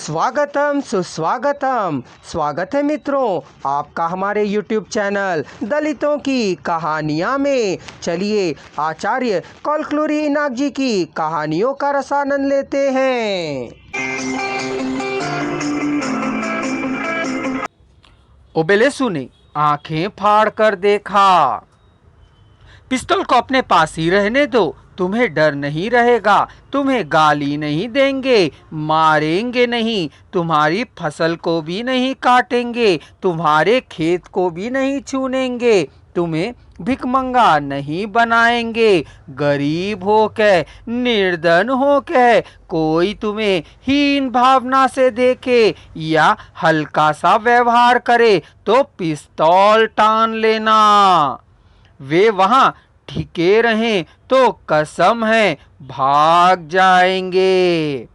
स्वागतम सुस्वागतम। स्वागत है मित्रों आपका हमारे YouTube चैनल दलितों की कहानियाँ में। चलिए आचार्य कौलक्लुरी इनाक जी की कहानियों का रसानंद लेते हैं। ओबेलेसु ने आंखें फाड़ कर देखा। पिस्तौल को अपने पास ही रहने दो, तुम्हें डर नहीं रहेगा, तुम्हें गाली नहीं देंगे, मारेंगे नहीं, तुम्हारी फसल को भी नहीं काटेंगे, तुम्हारे खेत को भी नहीं छूनेंगे, तुम्हें भिखमंगा नहीं बनाएंगे। गरीब हो के, निर्धन हो के कोई तुम्हें हीन भावना से देखे या हल्का सा व्यवहार करे तो पिस्तौल टान लेना। वे वहां टिके रहें तो कसम है भाग जाएंगे।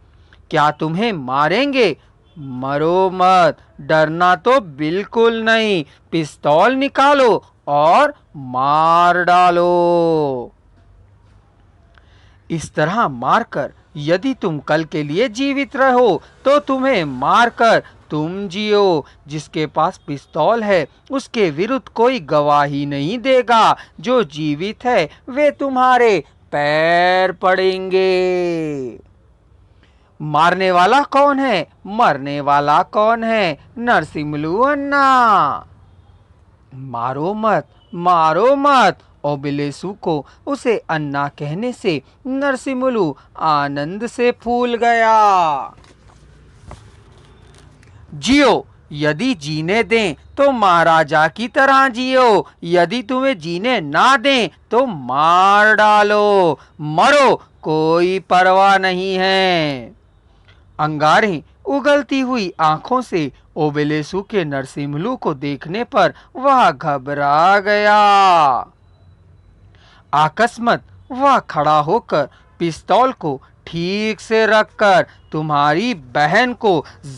क्या तुम्हें मारेंगे? मरो मत, डरना तो बिल्कुल नहीं, पिस्तौल निकालो और मार डालो। इस तरह मारकर यदि तुम कल के लिए जीवित रहो तो तुम्हें मारकर तुम जियो। जिसके पास पिस्तौल है उसके विरुद्ध कोई गवाही नहीं देगा। जो जीवित है वे तुम्हारे पैर पड़ेंगे। मारने वाला कौन है, मरने वाला कौन है? नरसिम्हलू अन्ना। मारो मत, मारो मत। ओबेलेसु को उसे अन्ना कहने से नरसिम्हलू आनंद से फूल गया। जियो, यदि जीने दें तो महाराजा की तरह जियो, यदि तुम्हें जीने ना दें तो मार डालो। मरो, कोई परवाह नहीं है। अंगारें उगलती हुई आंखों से ओबेलेसु के नरसिम्हलू को देखने पर वह घबरा गया। अकस्मात वह खड़ा होकर पिस्तौल को ठीक से रखकर तुम्हारी बहन को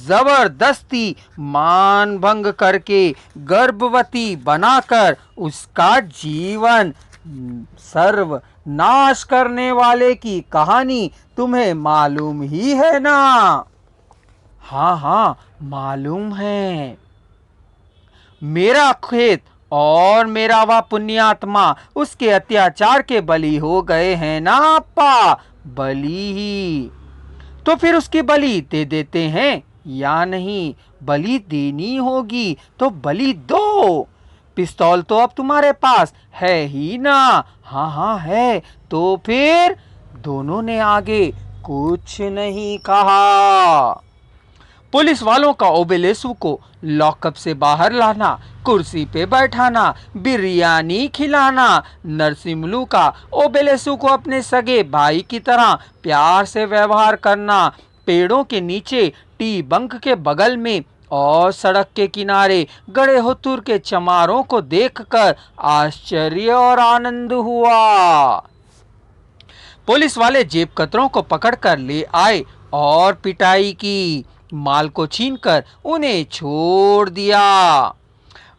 जबरदस्ती मान भंग करके गर्भवती बनाकर उसका जीवन सर्वनाश करने वाले की कहानी तुम्हें मालूम ही है ना? हाँ हाँ, मालूम है। मेरा खेत और मेरा वह पुण्यात्मा उसके अत्याचार के बलि हो गए हैं ना अप्पा? बलि ही तो फिर उसकी बलि दे देते हैं या नहीं? बलि देनी होगी तो बलि दो। पिस्तौल तो अब तुम्हारे पास है ही ना? हाँ हाँ है। तो फिर दोनों ने आगे कुछ नहीं कहा। पुलिस वालों का ओबेलेसु को लॉकअप से बाहर लाना, कुर्सी पे बैठाना, बिरयानी खिलाना, नरसिम्हलू का ओबेलेसु को अपने सगे भाई की तरह प्यार से व्यवहार करना, पेड़ों के नीचे टी बंक के बगल में और सड़क के किनारे गड़े हुतुर के चमारों को देखकर आश्चर्य और आनंद हुआ। पुलिस वाले जेब कतरों को पकड़कर ले आए और पिटाई की। माल को छीनकर उन्हें छोड़ दिया।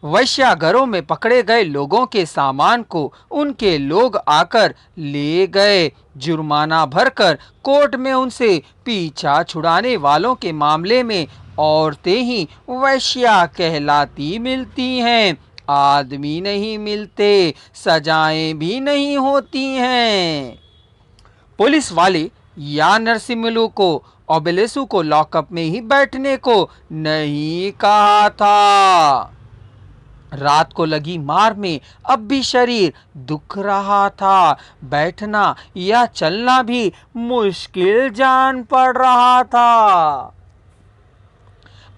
वैश्याघरों में पकड़े गए लोगों के सामान को उनके लोग आकर ले गए। जुर्माना भरकर कोर्ट में उनसे पीछा छुड़ाने वालों के मामले में औरतें ही वैश्या कहलाती मिलती हैं, आदमी नहीं मिलते, सजाएं भी नहीं होती हैं। पुलिस वाले या नरसिम्हलू को ओबेलेसु को लॉकअप में ही बैठने को नहीं कहा था। रात को लगी मार में अब भी शरीर दुख रहा था। बैठना या चलना भी मुश्किल जान पड़ रहा था।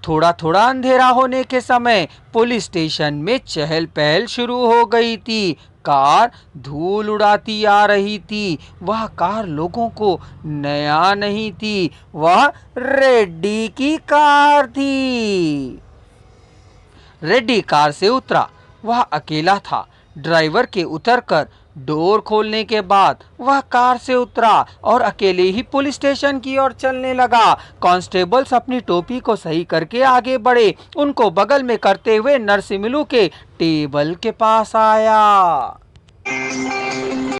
थोड़ा थोड़ा अंधेरा होने के समय पुलिस स्टेशन में चहल पहल शुरू हो गई थी। कार धूल उड़ाती आ रही थी। वह कार लोगों को नया नहीं थी, वह रेड्डी की कार थी। रेड्डी कार से उतरा। वह अकेला था। ड्राइवर के उतरकर डोर खोलने के बाद वह कार से उतरा और अकेले ही पुलिस स्टेशन की ओर चलने लगा। कांस्टेबल्स अपनी टोपी को सही करके आगे बढ़े। उनको बगल में करते हुए नरसिम्हलू के टेबल के पास आया।